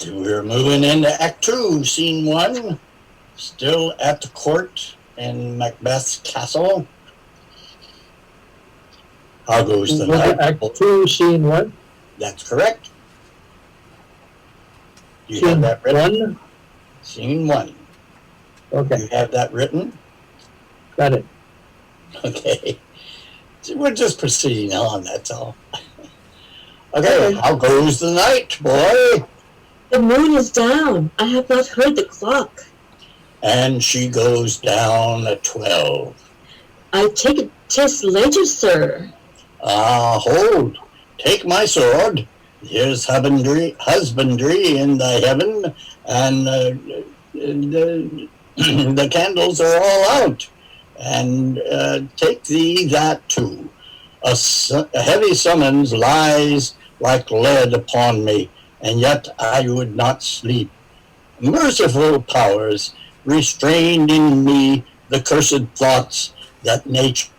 We're moving into Act 2, Scene 1. Still at the court in Macbeth's castle. How goes the night? Act 2, Scene 1? That's correct. You Scene have that written? 1? Scene 1. Okay. You have that written? Got it. Okay. So we're just proceeding on, that's all. Okay, how goes the night, boy? The moon is down. I have not heard the clock. And she goes down at 12. I take it 'tis later, sir. Hold. Take my sword. Here's husbandry in the heaven, and the candles are all out. And take thee that too. A heavy summons lies like lead upon me, and yet I would not sleep. Merciful powers, restrained in me the cursed thoughts that nature.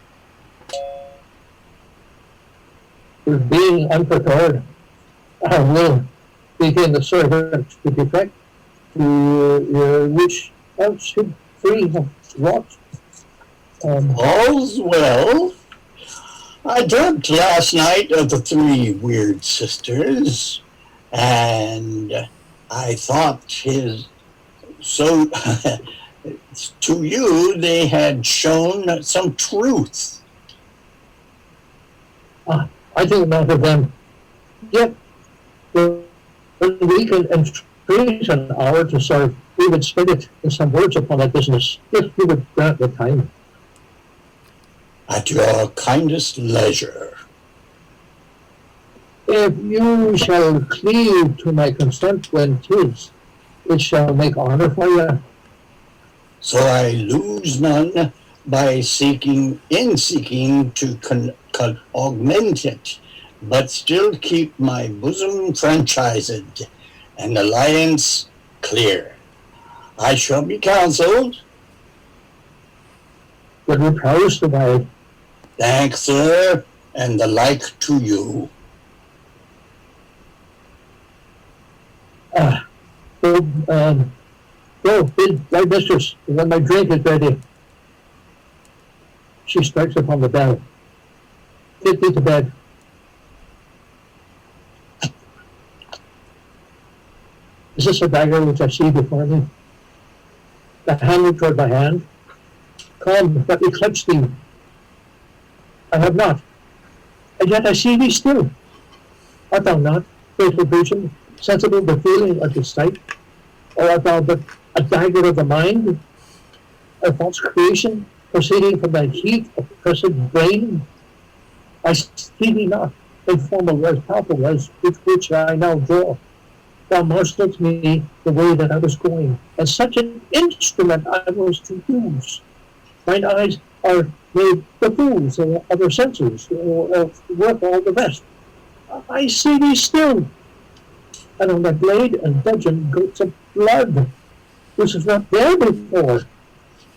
With being unprepared, I will begin the servant to defect to which else should free have wrought. All's well. I dreamt last night of the three weird sisters, and I thought to you they had shown some truth. I think not of them. Yet, when we can entreat an hour to serve, we would spend it in some words upon that business, if we would grant the time. At your kindest leisure. If you shall cleave to my consent when 'tis, it shall make honor for you. So I lose none by seeking to augment it, but still keep my bosom franchised and alliance clear. I shall be counseled. But repose the way. Thanks, sir, and the like to you. Go, bid thy mistress, when my drink is ready. She strikes upon the bell. Get thee to bed. Is this a dagger which I see before me? The hand toward my hand. Come, let me clutch thee. I have not. And yet I see thee still. Art thou not, faithful vision, sensible the feeling of his sight? Or art thou but a dagger of the mind, a false creation, proceeding from thy heat of cursed brain? I see thee not, informal as palpable as with which I now draw. Thou marshalest me the way that I was going, and such an instrument I was to use. Mine eyes are made the fools of other senses, or work all the rest. I see thee still, and on the blade and dudgeon goats of blood. This is not there before.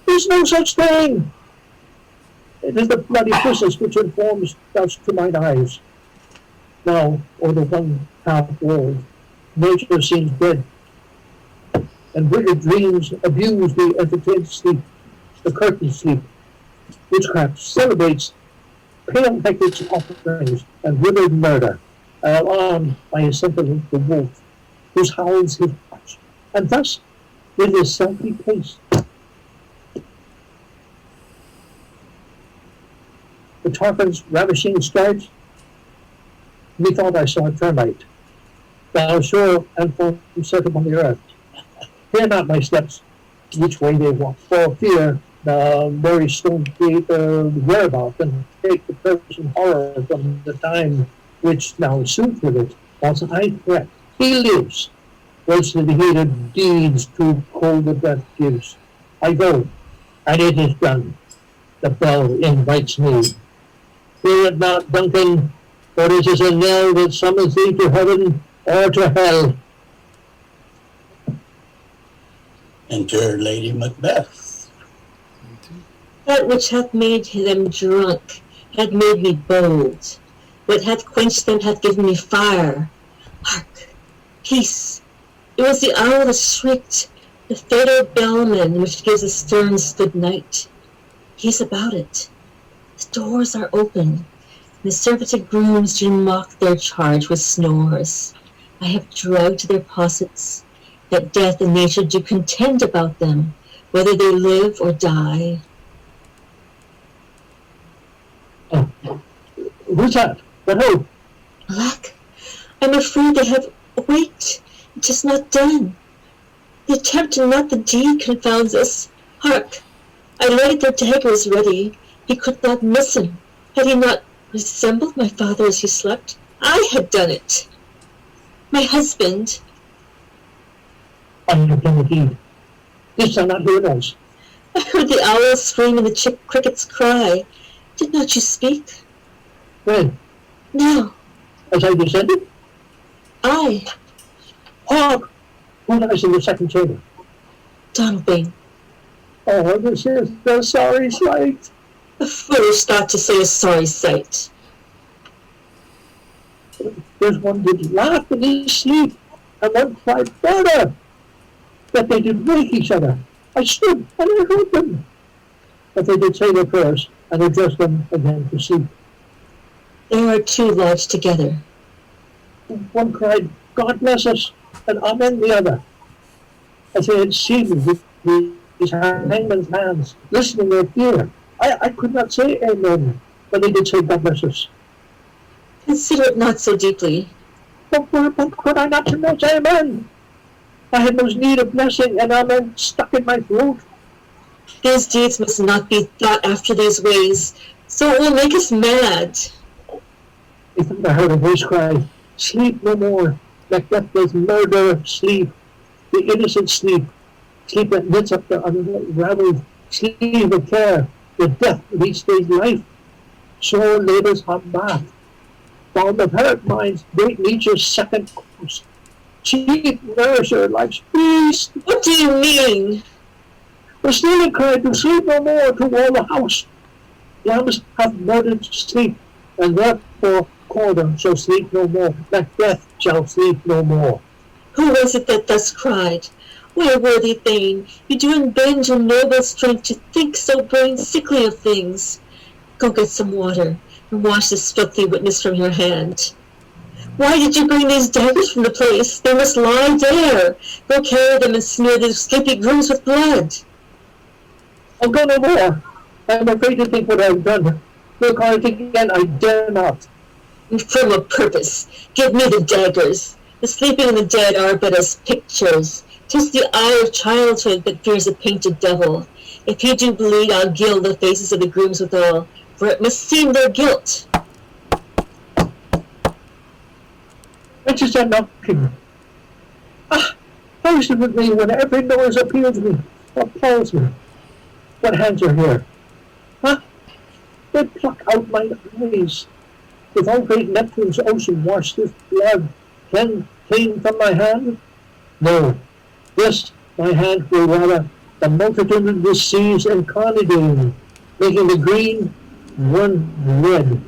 There's no such thing. It is the bloody business which informs thus to mine eyes. Now, o'er the one half world, nature seems dead, and wicked dreams abuse the entertained sleep, the curtained sleep. Witchcraft celebrates pale hectic's offerings and withered murder, alarmed by his sentiment the wolf, whose howls his watch, and thus with his stealthy pace. The tarpan's ravishing strides, methought I saw a termite, thou sure and form set upon the earth. Fear not my steps, which way they walk, for fear the very stone create the whereabout and take the person horror from the time which now ensued with it. Whilst I threat, he lives, whilst the heated deeds too cold the breath gives. I go, and it is done. The bell invites me. Fear it not, Duncan, for it is a knell that summons thee to heaven or to hell. Enter Lady Macbeth. That which hath made them drunk hath made me bold. What hath quenched them hath given me fire. Hark, peace, It was the owl that shrieked, the fatal bellman which gives the sterns good night. He's about it. The doors are open. The surfeited grooms do mock their charge with snores. I have drugged their possets, that death and nature do contend about them, whether they live or die. Oh, who's that? What ho? Alack, I'm afraid they have waked. It is not done. The attempt and not the deed confounds us. Hark! I laid their daggers ready. He could not miss him. Had he not resembled my father as he slept, I had done it. My husband. I have done the deed. This shall not be yours. I heard the owl scream and the crickets cry. Did not you speak? When? Now. As I descended? I. Hark! Who lies in the second chamber? Donald Bing. Oh, this is the sorry sight. A foolish thought to say a sorry sight. There's one did laugh in his sleep, and one cried further, that they did wake each other. I stood, and I heard them. But they did say their prayers, and addressed them again to sleep. There are two lodged together. One cried, God bless us, and amen the other. As they had seen with these hangman's hands, listening their fear. I could not say amen, but they did say God bless us. Consider it not so deeply. But could I not say amen? I had no need of blessing, and amen stuck in my throat. These deeds must not be thought after these ways, so it will make us mad. I think I heard a voice cry, sleep no more. Macbeth does murder, sleep. The innocent sleep. Sleep that knits up the unraveled sleeve of care. The death of each day's life. Sore labours on bath. Balm of hurt minds, great nature's second course. Chief nourisher, life's feast. What do you mean? The stealing cried to sleep no more to all the house. Lambs have murdered sleep, and therefore Corder shall sleep no more. Macbeth shall sleep no more. Who was it that thus cried? Why, worthy Thane, you do unbend your noble strength to think so brain sickly of things. Go get some water, and wash this filthy witness from your hand. Why did you bring these daggers from the place? They must lie there. Go carry them and smear these sleepy grooms with blood. I'll go no more. I am afraid to think what I have done. Will call it again, I dare not. From a purpose, give me the daggers. The sleeping and the dead are but as pictures. 'Tis the eye of childhood that fears a painted devil. If he do bleed, I'll gild the faces of the grooms withal, for it must seem their guilt. What is that knocking? Ah, how is it with me when every noise appeals me, appalls me? What hands are here? Huh? They pluck out my eyes. If all great Neptune's ocean washed this blood clean from my hand? No, this my hand will rather the multitude of the seas incarnadine, making the green run red.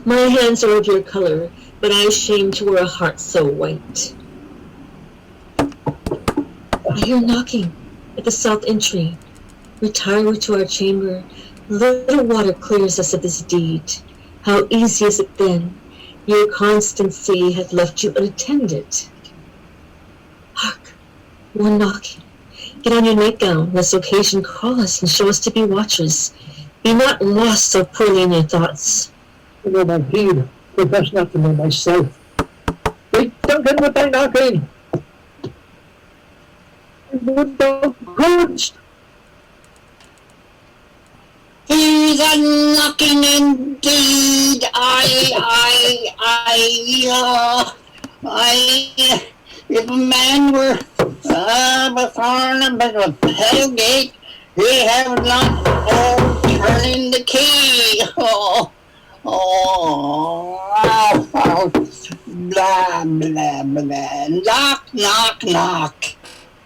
My hands are of your color, but I shame to wear a heart so white. I hear knocking at the south entry. Retire we to our chamber. Little water clears us of this deed. How easy is it then? Your constancy hath left you unattended. Hark, one knocking. Get on your nightgown, lest occasion call us and show us to be watchers. Be not lost so poorly in your thoughts. To know my deed, but best not to know myself. Wait, Duncan, with thy knocking! Would thou couldst! Here's a knocking indeed. If a man were before a bit of a pale gate, he have not turning the key. Blah, blah, blah. Knock, knock, knock.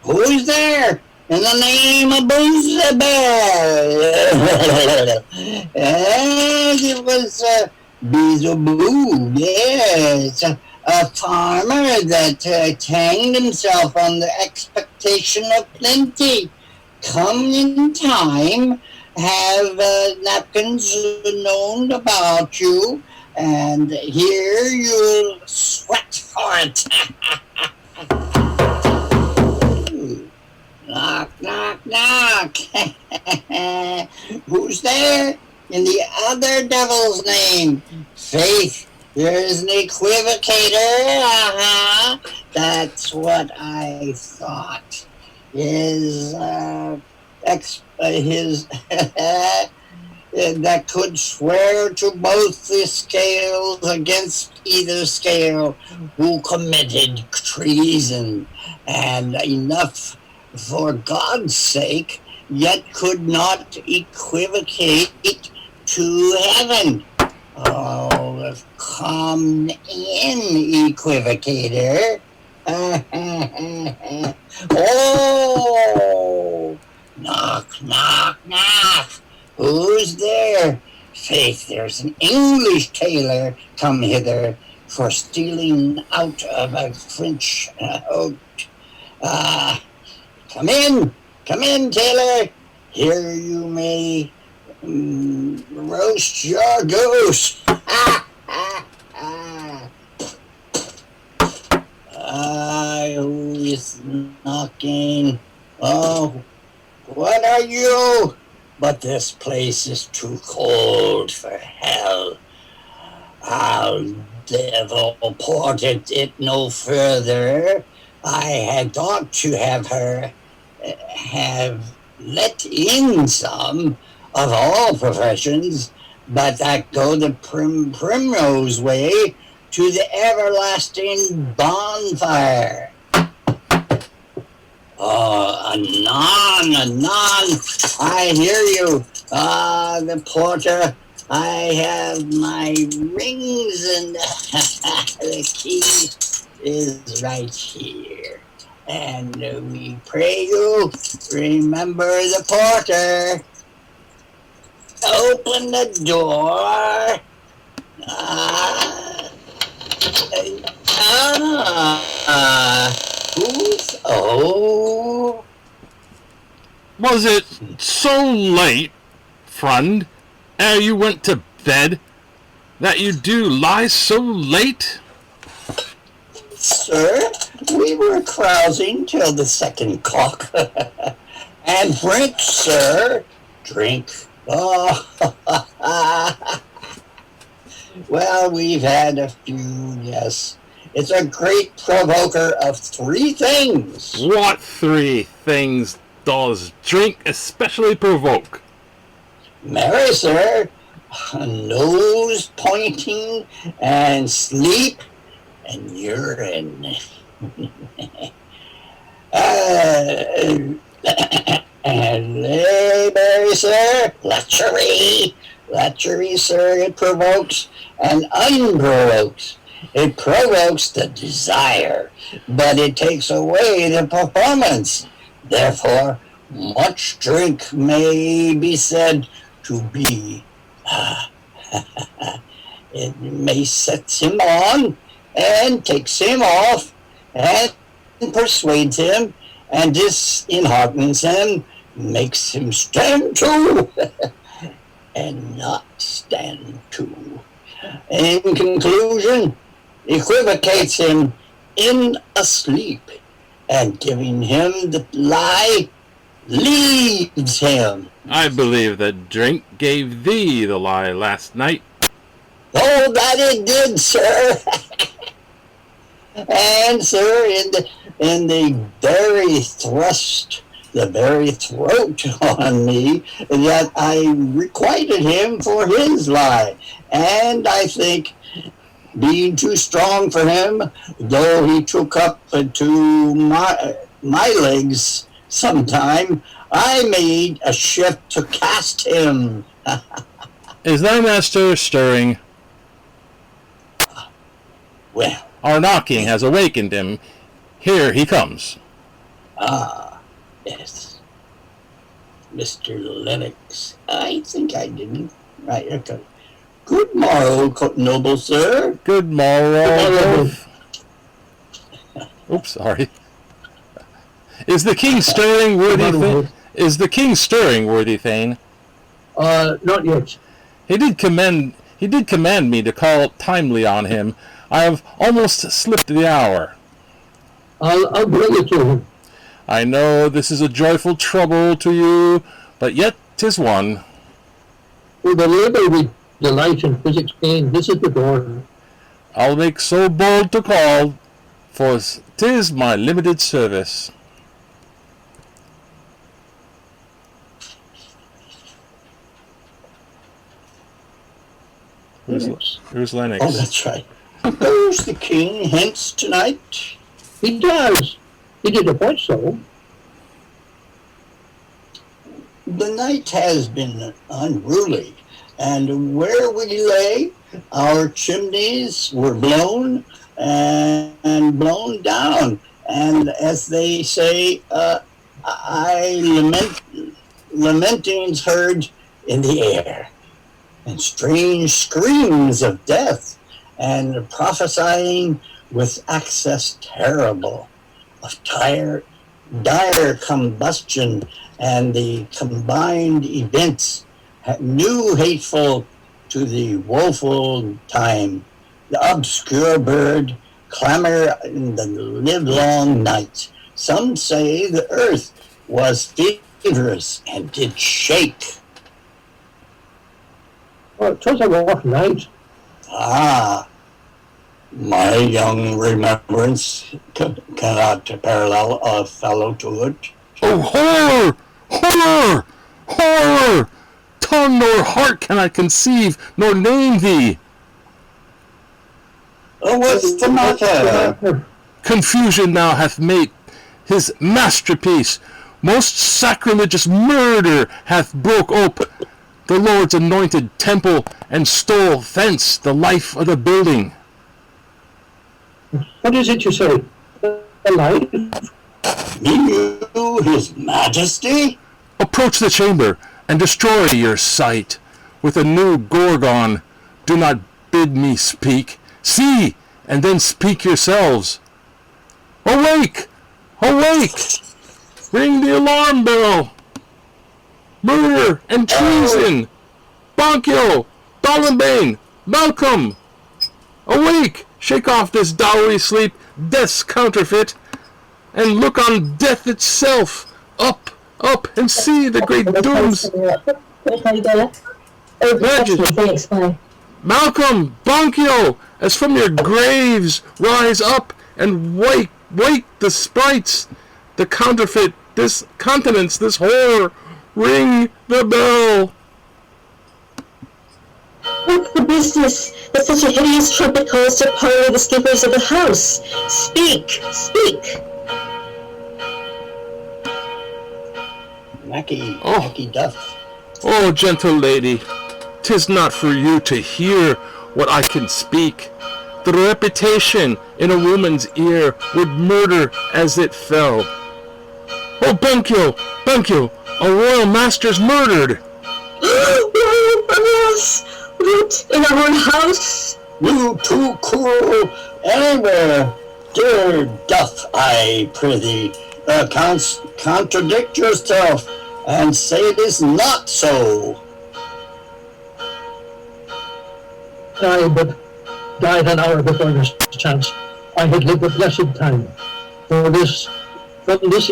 Who's there? In the name of Boozabel. And it was Beelzebub, yes. a farmer that hanged himself on the expectation of plenty. Come in time, have napkins known about you, and here you'll sweat for it. Knock, knock, knock. Who's there? In the other devil's name? Faith, there's an equivocator. That's what I thought. His that could swear to both the scales against either scale, who committed treason, and enough for God's sake, yet could not equivocate to heaven. Oh, come in, equivocator. Oh, knock, knock, knock. Who's there? Faith, there's an English tailor come hither for stealing out of a French oat. Come in, tailor. Here you may roast your goose. Who is knocking? Oh, what are you? But this place is too cold for hell. I'll devil ported it no further. I had thought to have her have let in some of all professions, but that go the primrose way to the everlasting bonfire. Oh, anon, I hear you. The porter, I have my rings and the key is right here. And we pray you, remember the porter. Open the door. Oh. Was it so late, friend, ere you went to bed, that you do lie so late? Sir, we were carousing till the second cock. And drink, sir, drink. Oh, well, we've had a few, yes. It's a great provoker of three things. What three things does drink especially provoke? Marry, sir, nose pointing and sleep and urine. And Marry, sir, lechery. Lechery, sir, it provokes and unprovokes. It provokes the desire, but it takes away the performance. Therefore, much drink may be said to be, it may set him on and takes him off and persuades him and disheartens him, makes him stand to and not stand to. In conclusion, equivocates him in a sleep, and giving him the lie, leaves him. I believe that drink gave thee the lie last night. Oh, that it did, sir. And, sir, in the very thrust, the very throat on me, that I requited him for his lie. And I think, being too strong for him, though he took up to my legs sometime, I made a shift to cast him. Is thy master stirring? Well, our knocking has awakened him. Here he comes. Yes. Mr. Lennox. I think I didn't. Right, okay. Good morrow, noble sir. Good morrow. Oops, sorry. Is the king stirring, worthy Thane? Is the king stirring, worthy Thane? Not yet. He did command me to call timely on him. I have almost slipped the hour. I'll bring it to him. I know this is a joyful trouble to you, but yet 'tis one. For the labor we delight in physics gain, this is the door. I'll make so bold to call, for 'tis my limited service. Who's Lennox? Oh, that's right. Does the king hence tonight? He does. He did appoint so. The night has been unruly, and where we lay, our chimneys were blown and blown down. And as they say, lamentings heard in the air, and strange screams of death, and prophesying with access terrible of dire combustion, and the combined events new hateful to the woeful time. The obscure bird clamor in the livelong night. Some say the earth was feverish and did shake. Well, 'twas a rough night. Ah, my young remembrance cannot parallel a fellow to it. Oh, horror! Horror! Horror! Tongue nor heart can I conceive, nor name thee. Oh, what's the matter? Confusion now hath made his masterpiece. Most sacrilegious murder hath broke ope the Lord's anointed temple, and stole thence the life of the building. What is it you say? A life? You, his majesty? Approach the chamber, and destroy your sight. With a new Gorgon, do not bid me speak. See, and then speak yourselves. Awake! Awake! Ring the alarm bell! Murder and treason! Bonkyo! Dollenbane! Malcolm! Awake! Shake off this dowry sleep, death's counterfeit, and look on death itself. Up, up, and see the great dooms. Malcolm! Bonkyo! As from your graves, rise up and wake the sprites, the counterfeit, this countenance, this horror. Ring the bell. What's the business that such a hideous trumpet calls to parley the sleepers of the house? Speak, speak. Mackie Duff. Oh, gentle lady, 'tis not for you to hear what I can speak. The reputation in a woman's ear would murder as it fell. Oh, Bonkyo, Bonkyo, a royal master's murdered. Royal births! What, in our own house? You too cruel anywhere. Dear Duff, I prithee, contradict yourself and say it is not so. I but died an hour before this chance. I had lived a blessed time. From this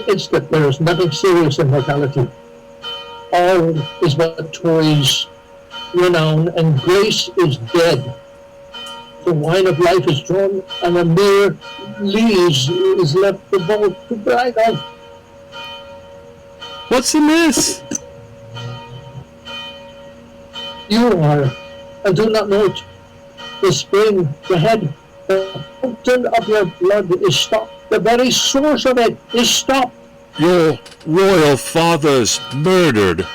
instant there is nothing serious in mortality. All is but toys, renown, and grace is dead. The wine of life is drawn, and a mere lees is left the vault to brag of. What's amiss? You are, and do not know it. The spring, the head, the fountain of your blood is stopped. The very source of it is stopped. Your royal father's murdered.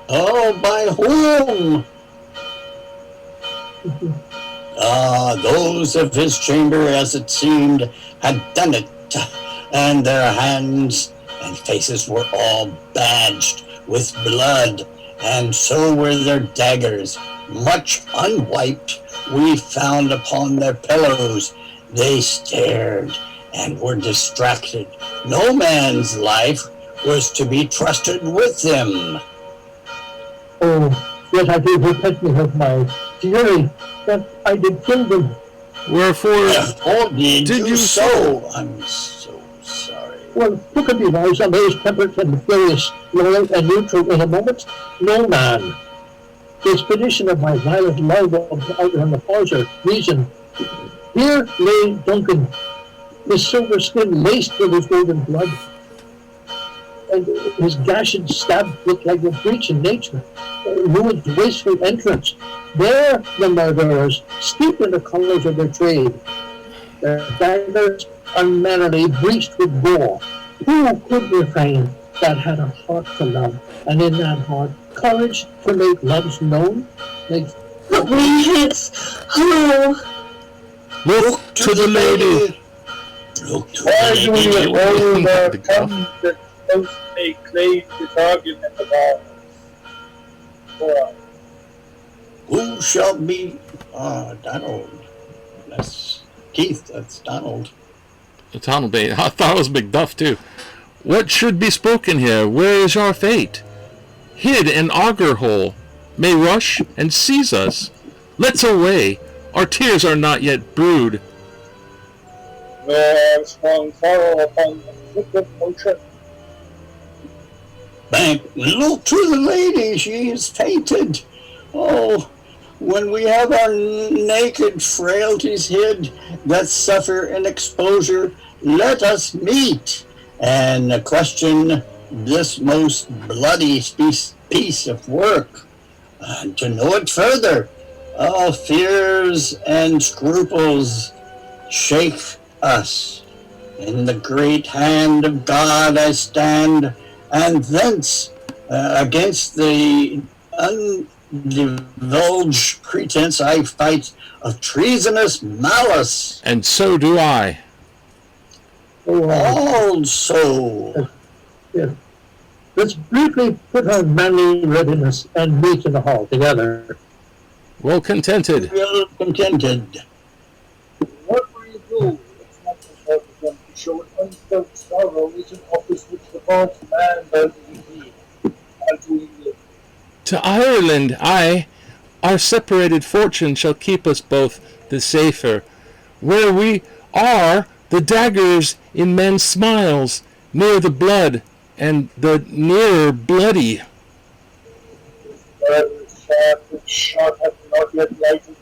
Oh, by whom? Those of his chamber, as it seemed, had done it, and their hands and faces were all badged with blood, and so were their daggers, much unwiped, we found upon their pillows. They stared and were distracted. No man's life was to be trusted with them. Oh, yes, I do repent me of my fury, that I did kill them. Wherefore Did did you so? I'm so sorry. Well, who can be wise, amazed, temperate, and furious, loyal, and neutral in a moment? No man. The expedition of my violent love out on the pauser, reason. Here lay Duncan, his silver skin laced with his golden blood, and his gashed stab looked like a breach in nature, ruined wasteful entrance. There the murderers, steeped in the colours of their trade, their daggers unmannerly breached with gore. Who could refrain that had a heart to love, and in that heart courage to make loves known? Wait, oh, Look to the lady. Look to Why the do lady. you hold our tongues that closely claim this argument of ours? For Who shall be Donald? That's Keith, that's Donald. Donald Bain. I thought it was Macduff too. What should be spoken here? Where is our fate? Hid in auger hole, may rush and seize us. Let's away. Our tears are not yet brewed. nor strong sorrow upon the wicked motion. Bank, look to the lady, she is fainted. Oh, when we have our naked frailties hid that suffer in exposure, let us meet and question this most bloody piece of work. And to know it further, all fears and scruples shake us. In the great hand of God I stand, and thence against the undivulged pretense I fight of treasonous malice. And so do I. Also, Yeah. Let's briefly put on manly readiness and meet in the hall together. Well contented. well contented. What will you do? It's not so hard for them to show an unfelt sorrow is an office which the false man does indeed. As we live. To Ireland, our separated fortune shall keep us both the safer. Where we are, the daggers in men's smiles, near the blood, and the nearer bloody. The shaft and shot have not yet lighted,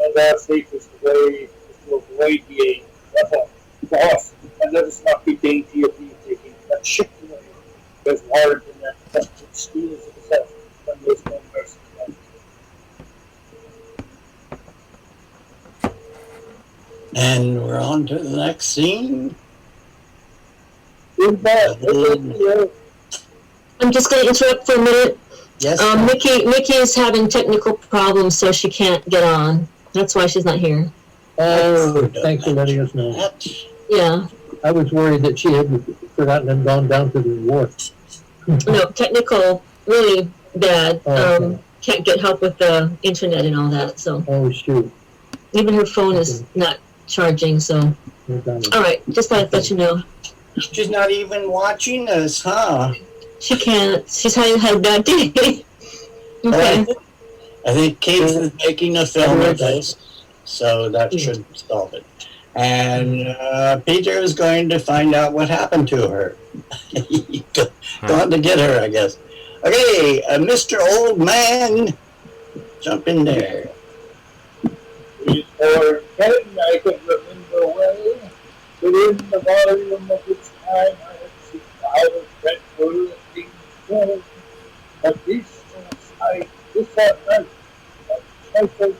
and our safest way is to avoid the aim. Therefore, for us, and let us not be dainty of leave taking, but shift away. There's warrant in that question steals itself, and there's no mercy left. And we're on to the next scene. In that, I'm just going to interrupt for a minute. Yes. Mickey is having technical problems, so she can't get on. That's why she's not here. Oh, thanks for letting us know. That. Yeah. I was worried that she had forgotten and gone down to the wharf. No, technical, really bad. Okay. Can't get help with the internet and all that. So Oh, shoot. even her phone is not charging. So all right, just thought I'd let you know. She's not even watching us, huh? She can't. She's had a bad day. Okay. I think Kate is making a film of this, so that should solve it. And Peter is going to find out what happened to her. Going to get her, I guess. Okay, Mr. Old Man, jump in there. Before 10 I can remember well, but in the volume of its time I have seen how dreadful and things go. But this I this at night, and trifles.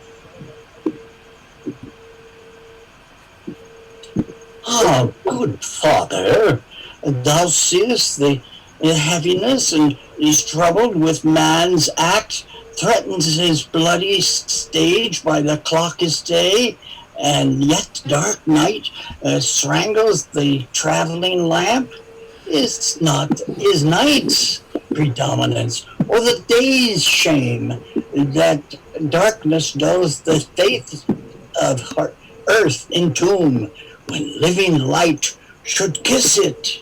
Ah, good father, thou seest the heaviness and is troubled with man's act, threatens his bloody stage by the clock's day, and yet dark night strangles the traveling lamp. Is night predominance, or the day's shame, that darkness does the faith of earth entomb, when living light should kiss it.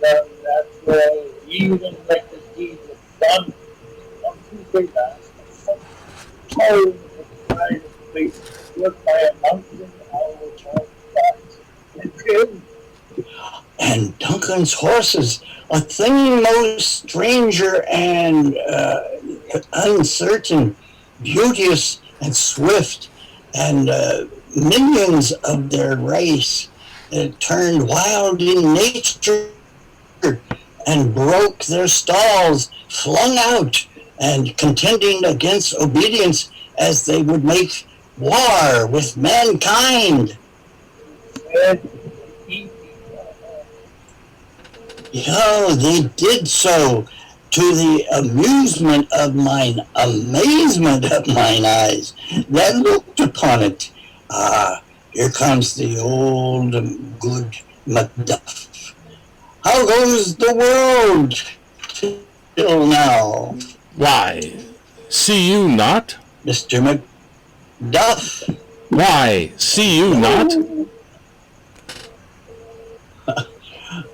That's why even like the deed was done on Tuesday last, towering at the side of the place, worked by a mountain owl called Fox, and killed. And Duncan's horses, a thing most stranger and uncertain, beauteous and swift, and minions of their race, turned wild in nature and broke their stalls, flung out, and contending against obedience as they would make war with mankind. They did so to the amazement of mine eyes that looked upon it. Here comes the old good Macbeth. How goes the world till now? Why, see you not? Mr. Macduff. Why, see you not?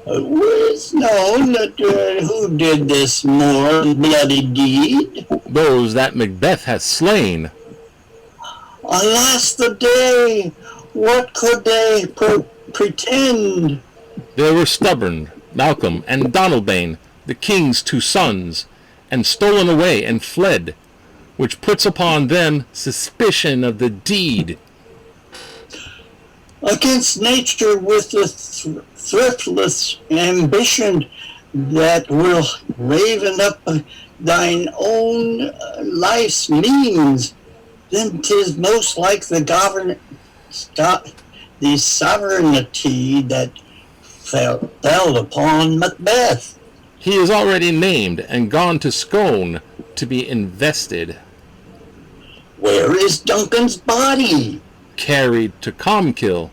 It's known that who did this more bloody deed? Those that Macbeth hath slain. Alas the day! What could they pretend? They were stubborn, Malcolm and Donalbain, the king's two sons, and stolen away and fled, which puts upon them suspicion of the deed. Against nature with the thriftless ambition that will raven up thine own life's means, then 'tis most like the sovereignty that fell upon Macbeth. He is already named and gone to Scone to be invested. Where is Duncan's body? Carried to Comkill,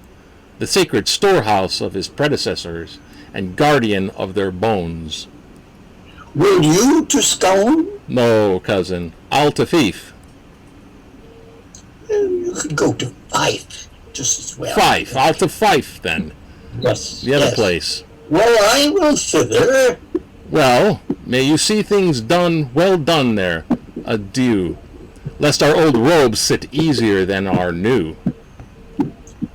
the sacred storehouse of his predecessors, and guardian of their bones. Will you to Scone? No, cousin, I'll to Fife. You could go to Fife just as well. Fife, I'll to Fife then. Yes. The other place. Well, I will thither. Well, may you see things done, well done there. Adieu, lest our old robes sit easier than our new.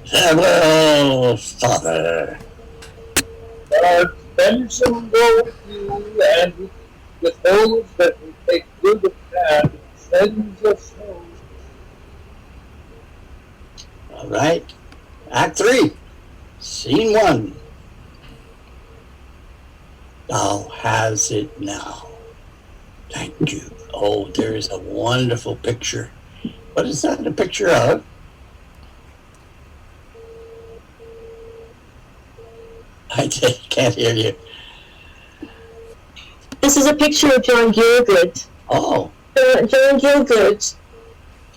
Farewell, father. Benson go with you, and with those that will take good of hand, sends us home. All right. Act 3. Scene 1. Thou has it now. Thank you. Oh, there is a wonderful picture. What is that a picture of? I can't hear you. This is a picture of John Gielgud. Oh. John Gielgud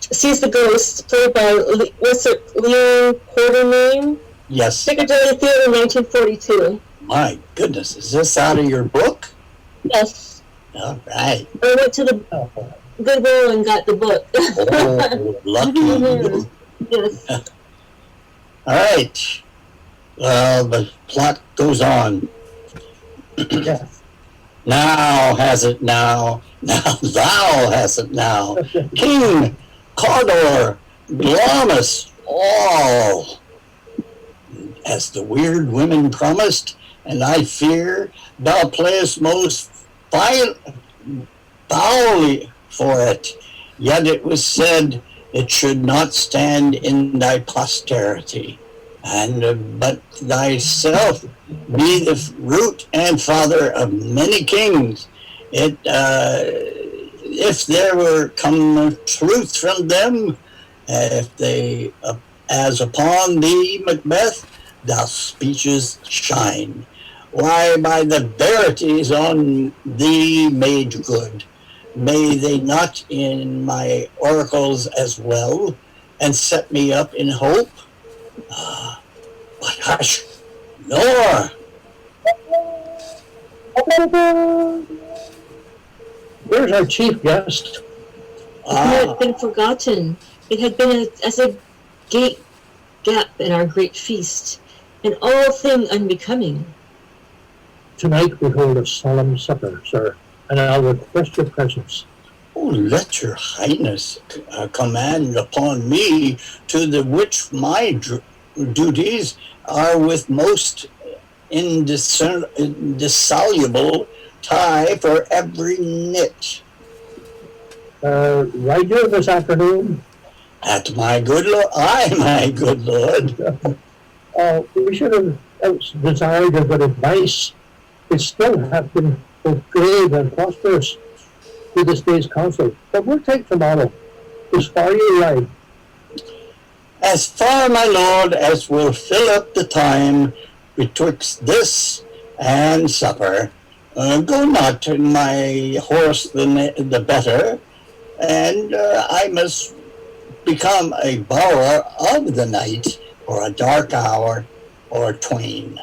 sees the ghost, played by, what's it, Leon Quartermain? Yes. Piccadilly Theatre, 1942. My goodness, is this out of your book? Yes. All right. I went to the Goodwill and got the book. Oh, lucky you. Yes. All right. Well, the plot goes on. Yes. Now has it now. Now thou hast it now. King, Cawdor, Glamis, all. As the weird women promised, and I fear thou playest most foully for it. Yet it was said it should not stand in thy posterity. And but thyself be the root and father of many kings. It if there were come truth from them, if they as upon thee, Macbeth, thy speeches shine. Why, by the verities on thee made good, may they not in my oracles as well, and set me up in hope? But hush, nor. Where's our chief guest? It had been forgotten. It had been as a gap in our great feast, an all thing unbecoming. Tonight we hold a solemn supper, sir, and I'll request your presence. Oh, let your highness command upon me, to the which my duties are with most indissoluble tie for every knit. Right here this afternoon. At my good lord, my good lord. We should have desired your good advice. It still have been both grave and prosperous to this day's council. But we'll take tomorrow. As far you ride. As far, my lord, as will fill up the time betwixt this and supper. Go not, my horse, the better, and I must become a borrower of the night for a dark hour or twain.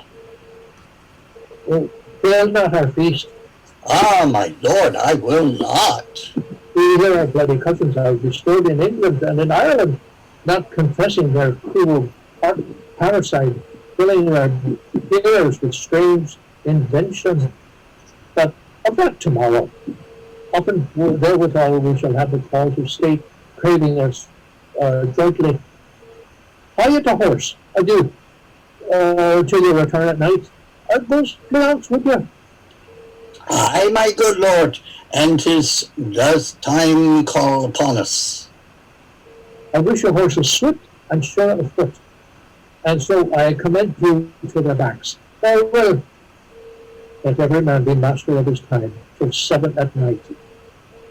Well, fail not our feast. Ah, my lord, I will not. We hear our bloody cousins are restored in England and in Ireland, not confessing their cruel parricide, filling their ears with strange invention. But of that tomorrow. Often therewithal we shall have the calls of state craving us jointly. Hie to horse, adieu, till you return at night. Goes out with you. Aye, my good lord, and 'tis does time call upon us. I wish your horses swift and sure of foot, and so I commend you to their backs. Farewell. Let every man be master of his time till 7 at night.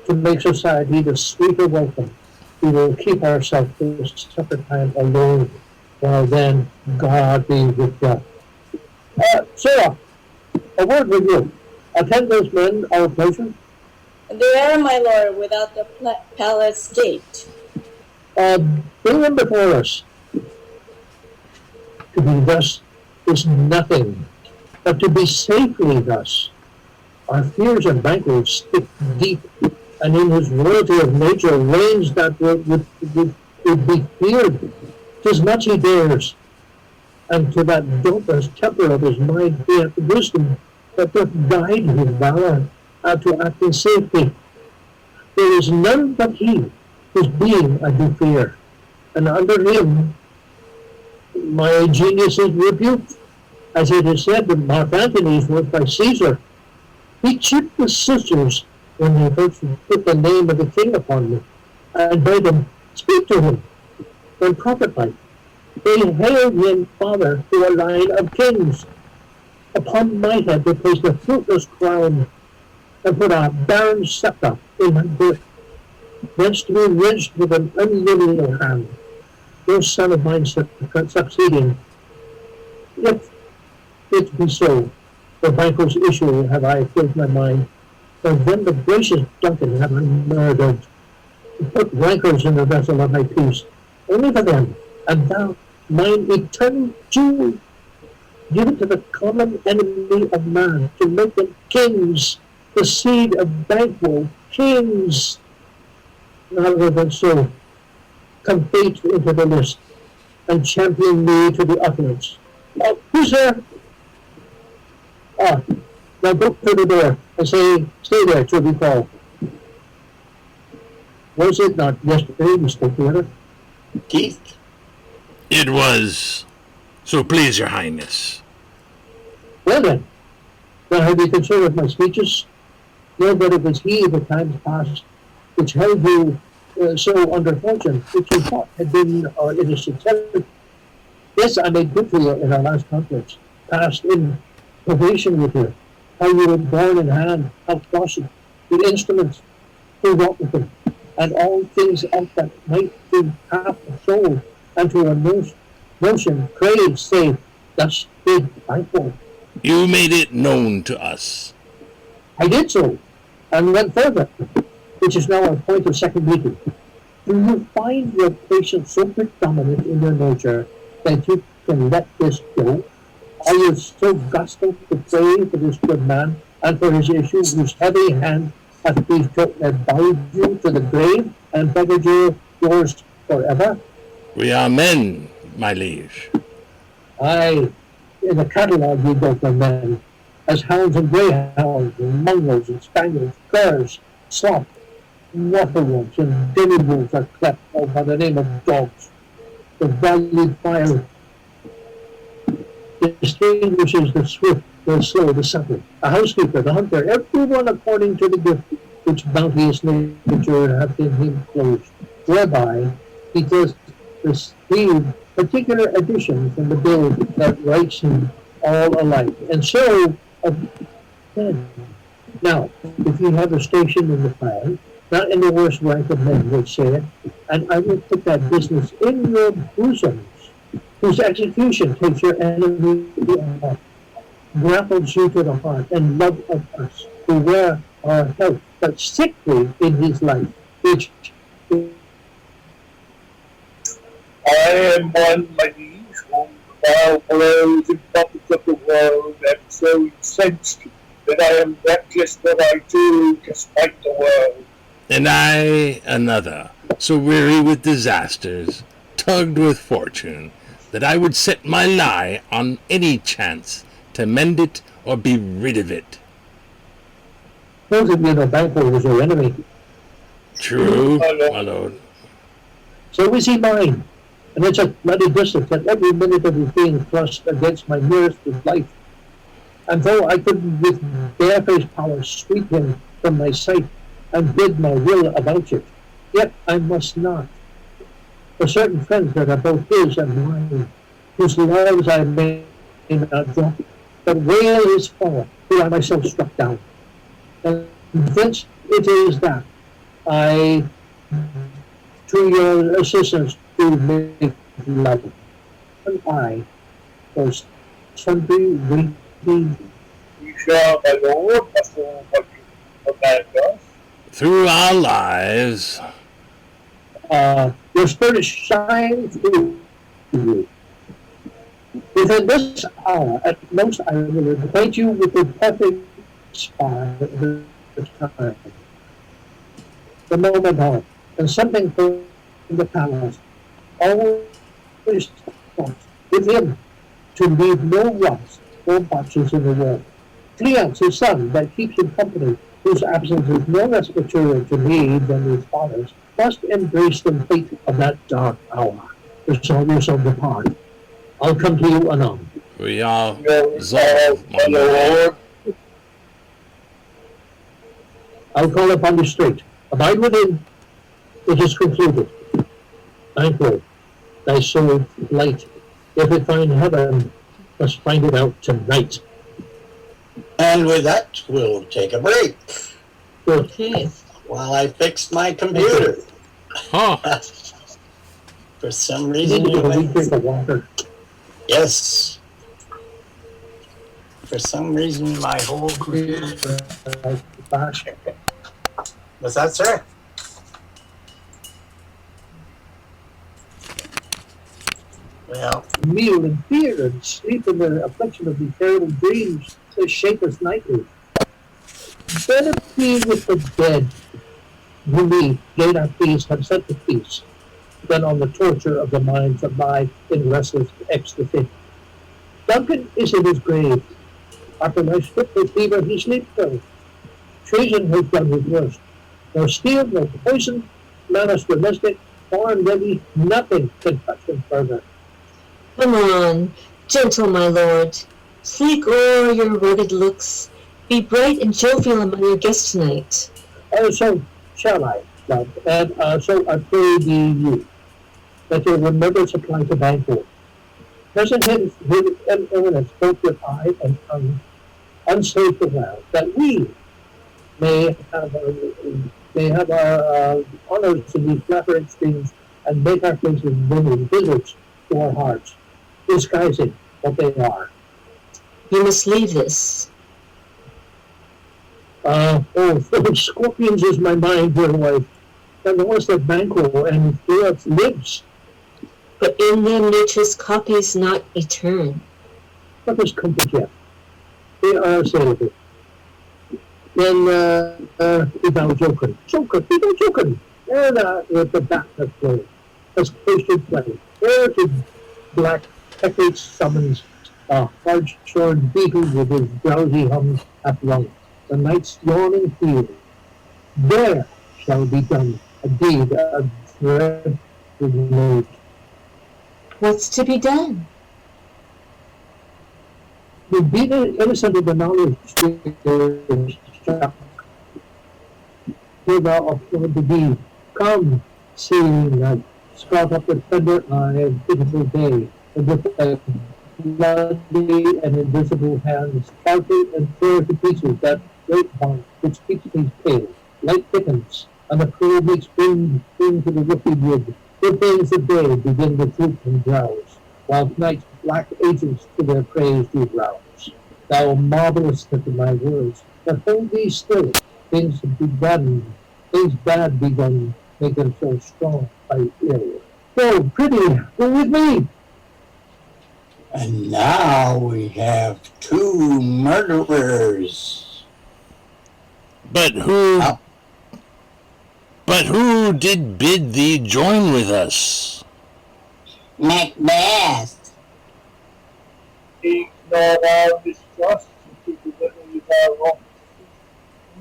To make society the sweeter welcome, we will keep ourselves this supper time alone, while then God be with you. Sarah, a word with you. Attend those men our pleasure. They are, my lord, without the palace gate. Bring them before us. To be thus is nothing, but to be safely thus. Our fears and rankles stick deep, and in his royalty of nature reigns that would be feared. 'Tis much he dares, and to that dauntless temper of his mind he hath wisdom that doth guide his valor to act in safety. There is none but he whose being I do fear, and under him my genius is rebuked. As it is said that Mark Antony's was by Caesar, he chipped the sisters when he first put the name of the king upon me, and bade him speak to him. When prophet-like, they hailed him father to a line of kings. Upon my head they placed a fruitless crown, and put a barren scepter in my birth, thence to be wrenched with an unwilling hand. No son of mine succeeding. If it be so, for Banquo's issue have I filled my mind, for then the gracious Duncan have I murdered. Put rancors in the vessel of my peace, only for them, and thou, mine eternal jewel, give it to the common enemy of man, to make them kings, the seed of Banquo, kings. Rather than so, come fate into the list, and champion me to the utterance. Who's there? Now go to the door and say, stay there till we call. Was it not yesterday we spoke together? Keith? It was, so please your highness. Well then, have you considered my speeches? Know that it was he the times past which held you so under fortune, which you thought had been in a success. Yes, I made good for you in our last conference, passed in probation with you, how you were borne in hand, how crossing, the instruments, who wrought with them, and all things else that might be half a soul, and to a notion, praise, say, thus did Banquo. You made it known to us. I did so, and went further, which is now our point of second meeting. Do you find your patience so predominant in your nature that you can let this go? Are you so gusty to pray for this good man and for his issue, whose heavy hand hath he bound you to the grave and beggared you yours forever? We are men, my liege. Aye, in the catalogue we go for men, as hounds and greyhounds, and mongrels and spaniels, curs, slop, waterwolves, and demi-wolves are cleft out by the name of dogs. The valued fire distinguishes the swift, the slow, the subtle, the housekeeper, the hunter, everyone according to the gift which bounteous nature hath in him closed, whereby he does receive particular additions in the bill that writes him all alike. And so, men. Now, if you have a station in the fire, not in the worst rank of men would say it, and I will put that business in your bosoms, whose execution takes your enemy off, grapples you to the heart, and love of us, who wear our health, but sickly in his life, which I am one, my liege, whom thou blows in public of the world, and so incensed that I am reckless what I do despite the world. And I another, so weary with disasters, tugged with fortune, that I would set my lie on any chance to mend it or be rid of it. those of you know Banquo was your enemy. True, my lord. So is he mine. And it's a bloody distance that every minute of his being thrust against my nearest with life. And though I could with barefaced power sweep him from my sight and bid my will about it, yet I must not. For certain friends that are both his and mine, whose lives I may not drop, but wail his fall, who I myself struck down. And thence it is that I, to your assistance, do make love. And I, for sundry waiting, You shall, my lord, perform what you command us. Through our lives, your spirit shines through you. Within this hour, at most, I will acquaint you with the perfect spy of the time. The moment of, and something from the palace, always thought with him to leave no rocks or boxes in the world. Cleance, his son, that keeps him company, whose absence is no less material to me than his father's, must embrace the fate of that dark hour. Resolve yourself apart. I'll come to you anon. we are Resolve, resolved, my lord. I'll call upon you straight. Abide within. It is concluded. Banquo, thy soul light, if it find heaven, must find it out tonight. And with that, we'll take a break Okay. while I fix my computer. Huh. For some You reason, need you to went. drink of water. Yes. For some reason, my whole computer. Was that, sir? Well, Meal and fear and sleep in the affliction of these terrible dreams that shape us nightly. Better be with the dead, whom we, gain our peace, have set to peace, than on the torture of the minds that lie in restless ecstasy. Duncan is in his grave. After my fitful fever, he sleeps well. Treason has done his worst. No steel, no poison, malice domestic, foreign levy, nothing can touch him further. Come on, gentle my lord. Sleek o'er your rugged looks. Be bright and jovial among your guests tonight. So shall I, love, and so I pray thee you, that your remembrance apply to Banquo. Present him with an eminence both with eye and tongue, unsaved the while, that we may have our honors in these flattering streams, and make our faces winning visits to our hearts, disguising what they are. You must leave this. Scorpions is my mind, dear wife, and the ones that Banquo and Felix lives. But in them nature's copies not return. Let us comfort yet. They are assailable. Then ikaw joker. Ikaw joker. There the back of flow. As posted play. There to black Hecate summons a hard-shored beetle with his drowsy hums at lung. The night's yawning field. There shall be done a deed of dread made. What's to be done? The being innocent of the knowledge is struck. Hear thou of the deed. Come, seeing night, scout up with thunder eye and pitiful day, and with a bloody and invisible hands, calculate and tear to pieces that great bond which keeps these pale. Light thickens, and the cool makes spring to the rooky wood. Good things of day begin to droop and drowse, while night's black agents to their praise do browse. Thou marvelest at my words, but hold thee still. Things begun, things bad begun, make them so strong by ill. Go, pretty, go with me. And now we have two murderers. But who did bid thee join with us? Macbeth. Take not our distrust to together with our wrong.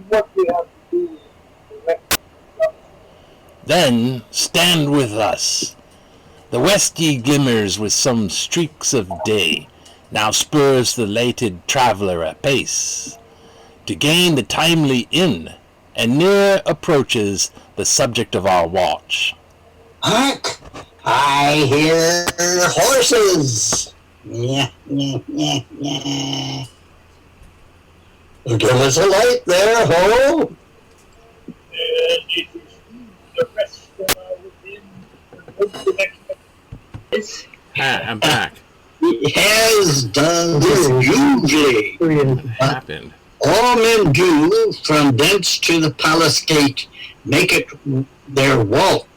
What we have to do is correct. Then stand with us. The westy glimmers with some streaks of day, now spurs the lated traveller apace, to gain the timely inn, and near approaches the subject of our watch. Hark! I hear horses. Yeah. Give us a light there, ho! And it is the rest of our within the next. I'm back. He has done this hugely. What happened? All men do, from thence to the palace gate, make it their walk.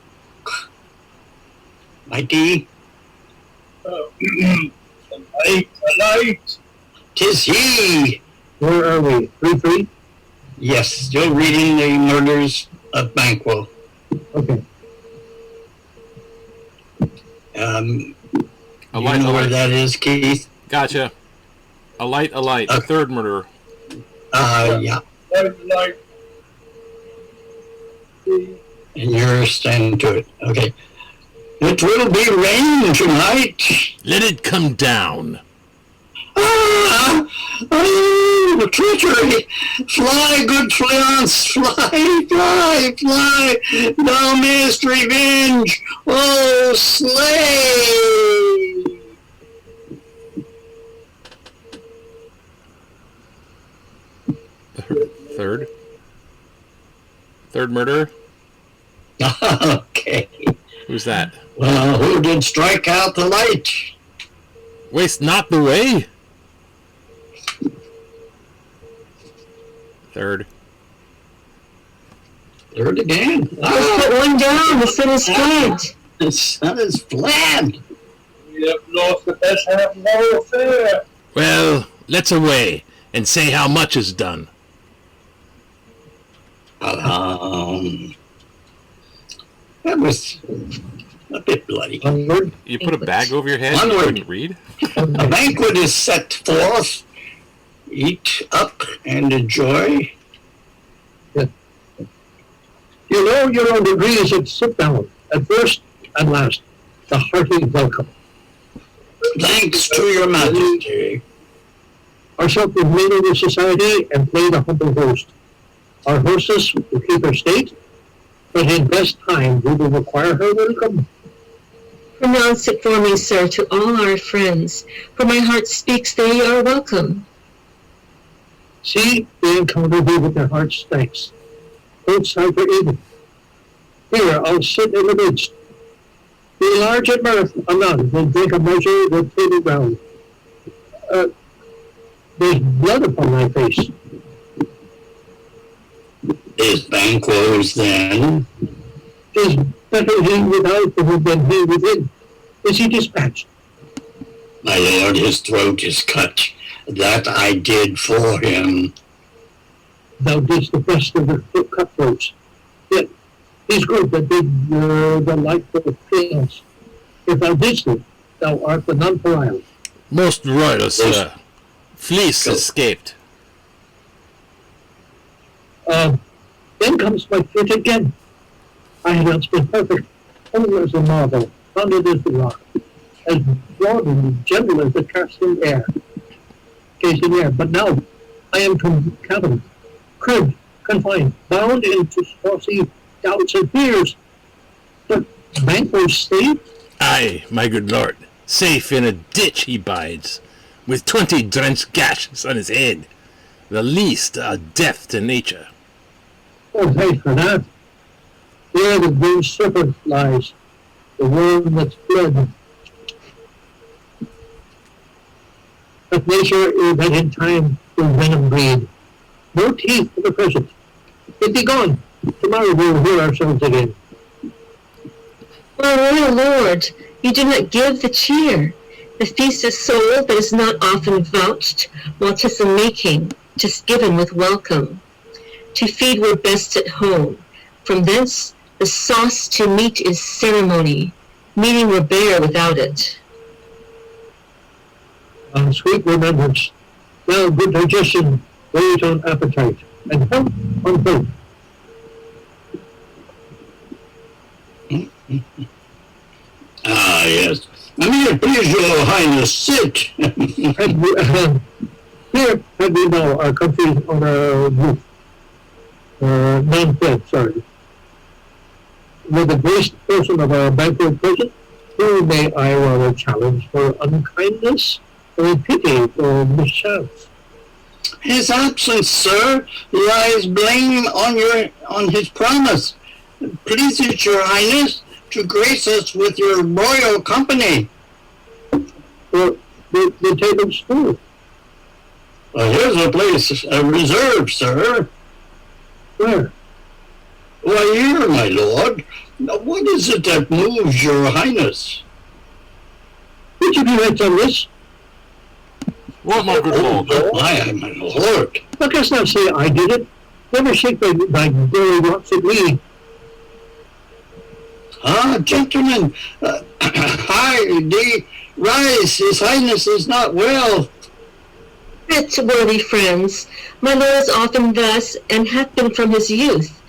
Mighty, A light. 'tis he. Where are we? 3-3? Yes, still reading the murders of Banquo. Okay. A You light, know where that is, Keith? Gotcha. A light. A third murderer. Yeah. Light. And you're standing to it. Okay. It will be rain tonight. Let it come down. Oh, treachery! Fly, good Fleance, fly! Thou mayest revenge! Oh, slay! Third murderer? Okay. Who's that? Well, who did strike out the light? Waste not the way. Third again. Let's put one down. The sun is fled. The sun is fled. We have lost the best half of our affair. Well, let's away and say how much is done. That was a bit bloody. Onward. You put a bag over your head and you Onward. couldn't read? A banquet is set forth. Eat up and enjoy. You know your own degrees at sit down, at first and last. The hearty welcome. Thanks to your majesty. Ourselves will mingle with society and play the humble host. Our hostess will keep her state, but in best time we will require her welcome. Pronounce it for me, sir, to all our friends, for my heart speaks they are welcome. See, they encounter thee with their heart's thanks. Both sides are even. Here, I'll sit in the midst. Be large at mirth, anon, then drink a measure, then table round. There's blood upon thy face. Is Banquo's then? 'Tis better he without than he within. Is he dispatched? My lord, his throat is cut. That I did for him. Thou didst the best of the cutthroats. Yet these group that did the like of chaos. If thou didst it, thou art the non-pariah. Most royal, sir. Fleece escaped. Then comes my fit again. I had once been perfect, only as a marble, rounded as the rock, as broad and gentle as the casting air. But now I am cabined, cribbed, confined, bound into saucy doubts and fears. But Banquo's state? Aye, my good lord, safe in a ditch he bides, with 20 drenched gashes on his head, the least a death to nature. Oh, thanks for that. There the green serpent lies, the worm that's fled. But nature is that in time will venom breed. No teeth for the present. It be gone. Tomorrow we'll hear ourselves again. Oh, royal lord, you do not give the cheer. The feast is sold, but is not often vouched, while 'tis a making, 'tis given with welcome. To feed were best at home. From thence the sauce to meat is ceremony. Meeting were bare without it. Sweet remembrance. Now good digestion, wait on appetite, and health on both. Ah, yes. May it please your highness, sit. Here have we now our country on a roof. Non-fed, sorry. With the graced person of our banquet present, who may I rather challenge for unkindness or pity for mischance? His absence, sir, lies blame on his promise. Please it your highness to grace us with your royal company. Or the table's full. Here's a place reserved, sir. Where? Why, here, my lord. What is it that moves your highness? Which of you had done this? What, my good lord? My lord. Let us not say I did it. Never shake thy very rocks at me. Ah, gentlemen, rise. His highness is not well. Fit, worthy friends, my lord is often thus, and hath been from his youth.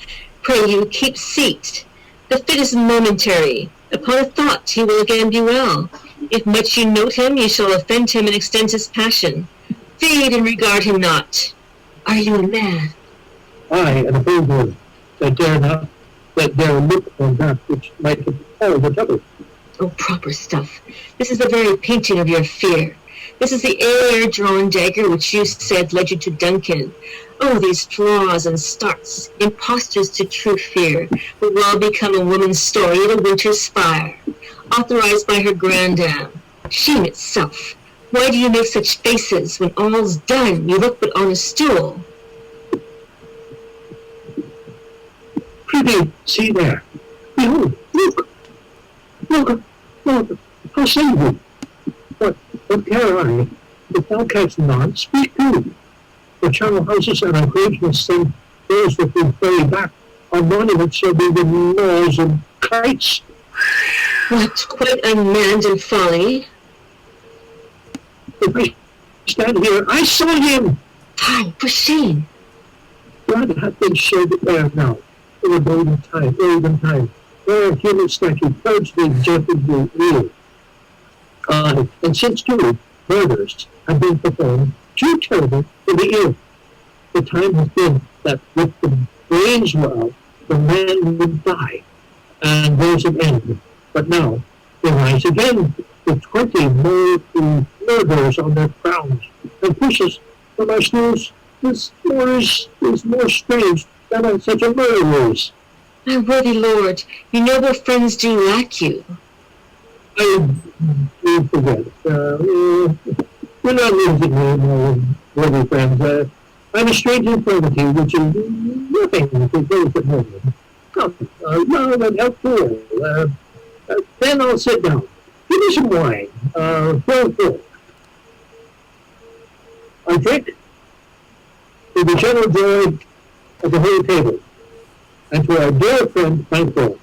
Pray you, keep seat. The fit is momentary. Upon a thought he will again be well. If much you note him, ye shall offend him and extend his passion. Feed and regard him not. Are you a man? I am a bold one, that dare look on that which might appall the devil. Oh, proper stuff. This is the very painting of your fear. This is the air-drawn dagger which you said led you to Duncan. Oh, these flaws and starts, impostors to true fear, will well become a woman's story of a winter's fire, authorized by her grandam. Shame itself. Why do you make such faces when all's done? You look but on a stool. Prithee, see there. Behold, look, how say you? What care I? If thou canst not, speak too. The charnel houses and our graves must send those that will ferry back. Our monuments shall be the laws and kites. What, quite unmanned in folly? If I stand here, I saw him. Fie, for shame. Blood hath been shed there now, in a golden time, where a human statue purged the gentle real. And since two murders have been performed, too terrible for the ear. The time has been that with the brains were out, the man would die, and there's an end. But now they rise again with 20 more murderers on their crowns, and pushes from our stools is more strange than such a murder is. My worthy lord, your noble friends do lack you. I do forget. We're not losing my worthy friends. I'm a strange infirmity, which is nothing to those at home. Come, now I'm helpful. Then I'll sit down. Give me some wine. Full. I drink to the general joy of the whole table, and to our dear friend Michael,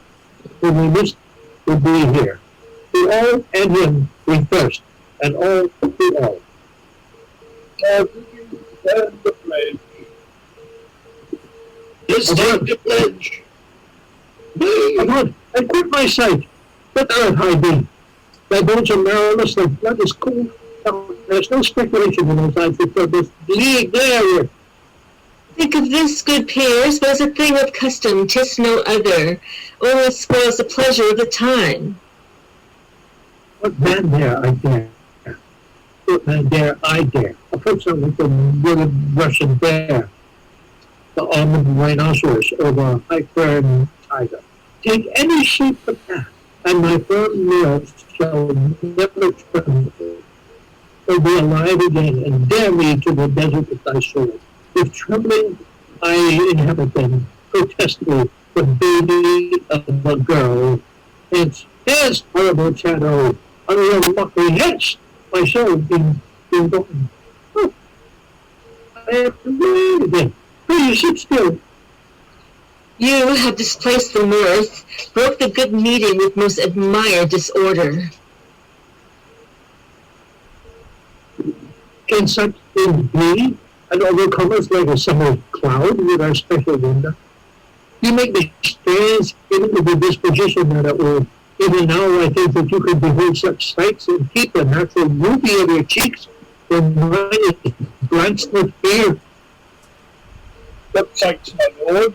whom we missed would be here. To all and him we thirst, and all to all. Now, do you stand the pledge? This take the pledge. Abroad, and quit my sight. Let earth hide thee. Thy bones are marrowless, thy blood is cold. There's no speculation in those eyes before this league there. Think of this, good peers, was a thing of custom, 'tis no other, only spoils the pleasure of the time. What man dare I dare? What man dare I dare? Approach them with the wooded Russian bear, the almond rhinoceros, or the high-fern tiger. Take any shape of path, and my firm nails shall never tremble, or be alive again, and dare me to the desert with thy sword. With trembling I inhabit them, protestfully, the baby of a girl. Hence, horrible shadow, unreal mockery, hence, my soul being gone. Oh, I have to read again. Please sit still. You have displaced the mirth, broke the good meeting with most admired disorder. Can such things be? And overcome us like a summer cloud with our special window? You make me strange, even with the disposition that it will. Even now I think that you could behold such sights and keep the natural beauty of your cheeks when mine is blanched with fear. What sights, my lord?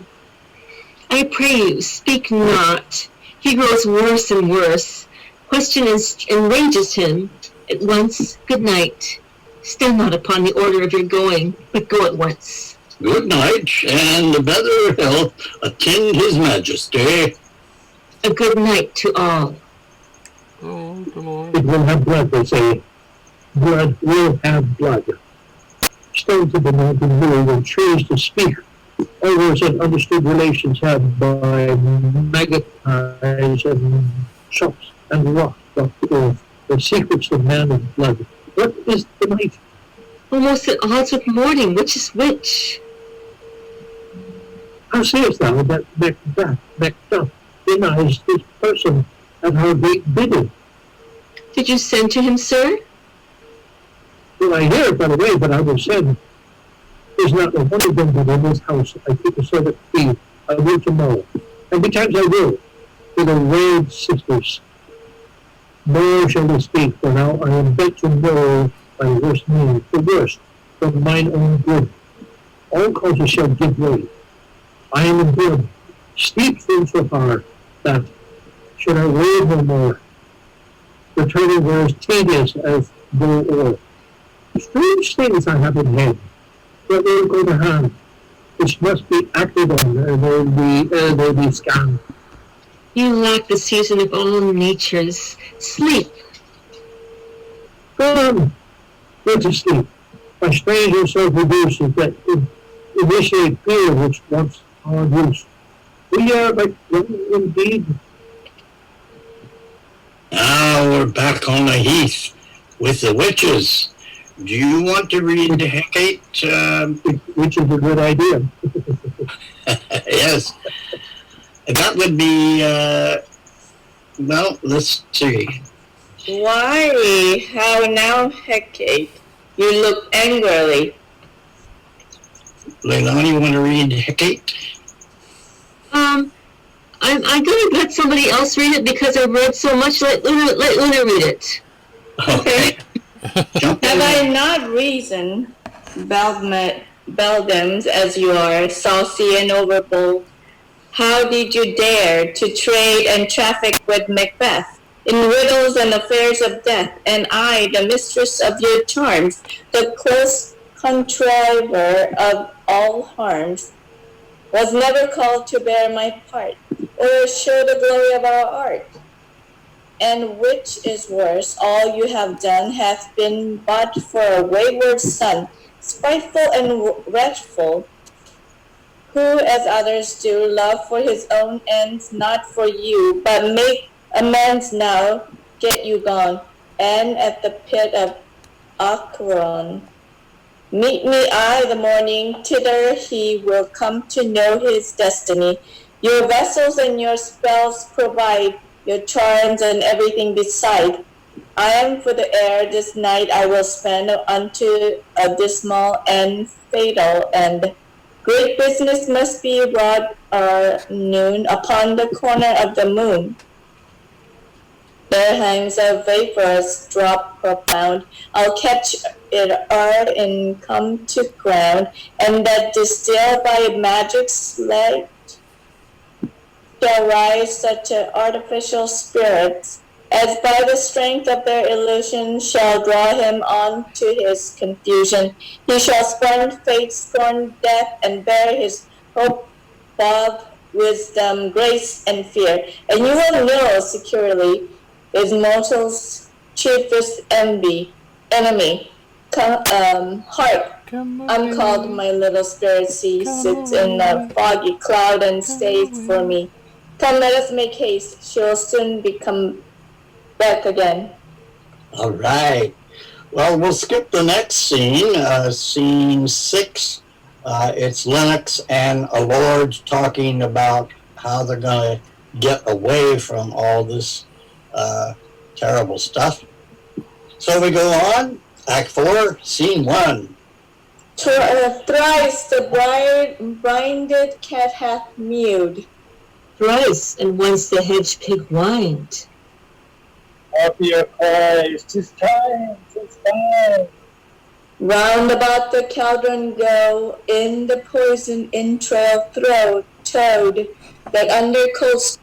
I pray you, speak not. He grows worse and worse. Question enrages him. At once, good night. Stand not upon the order of your going, but go at once. Good night, and the better health attend his majesty. A good night to all. Oh, come on. It will have blood, they say. Blood will have blood. Stones of the mountain move and trees to speak. Always and understood relations had by maggot eyes and chops and rocks of earth. The secrets of man of blood. What is the night? Almost at odds with morning, which is which? How sayest thou that Macbeth denies this person at her great bidding? Did you send to him, sir? Well, I hear it by the way, but I will send. There's not a one of them that in this house I keep a servant free. I will tomorrow. And betimes I will, to the Wade sisters. Nor shall they speak, for now I am bent to know my worst need, the worst, from mine own good. All causes shall give way. I am in blood, steeped in so far, that, should I wade no more, returning were as tedious as no ore. Strange things I have in head, that will go to hand, which must be acted on, and they'll be scanned. You lack the season of all natures. Sleep. Go on, go to sleep. My strange and self-reduces that initiate fear which once are use. We are like young indeed. Now we're back on the heath with the witches. Do you want to read the Hecate? Which is a good idea. Yes. That would be, well, let's see. Why? How now, Hecate? You look angrily. Leilani, you want to read Hecate? I'm gonna let somebody else read it because I read so much. Let Luna read it. Okay. Jump Have in. I not reasoned, Beldams, as you are, saucy and overbold? How did you dare to trade and traffic with Macbeth in riddles and affairs of death, and I, the mistress of your charms, the close contriver of all harms, was never called to bear my part, or show the glory of our art? And which is worse, all you have done hath been but for a wayward son, spiteful and wrathful, who, as others do, love for his own ends, not for you, but make amends now, get you gone, and at the pit of Acheron. Meet me I the morning, thither he will come to know his destiny. Your vessels and your spells provide, your charms and everything beside. I am for the air this night I will spend unto a dismal and fatal end. Great business must be wrought noon upon the corner of the moon. There hangs a vaporous drop profound. I'll catch it and come to ground, and that distilled by magic's light shall rise such an artificial spirits as by the strength of their illusion shall draw him on to his confusion. He shall scorn fate, scorn death, and bear his hope above wisdom, grace, and fear. And you will know securely is mortal's chiefest enemy. Heart, I'm called my little spirit sea, sits in a foggy cloud and stays for me. Come, let us make haste. She'll soon come back again. All right. Well, we'll skip the next scene, scene 6. It's Lennox and a lord talking about how they're going to get away from all this terrible stuff. So we go on. Act 4, scene 1. Thrice the blinded cat hath mewed. Thrice, and once the hedge pig whined. Up your cries, 'tis time, 'tis time. Round about the cauldron go, in the poison entrail toad, that under cold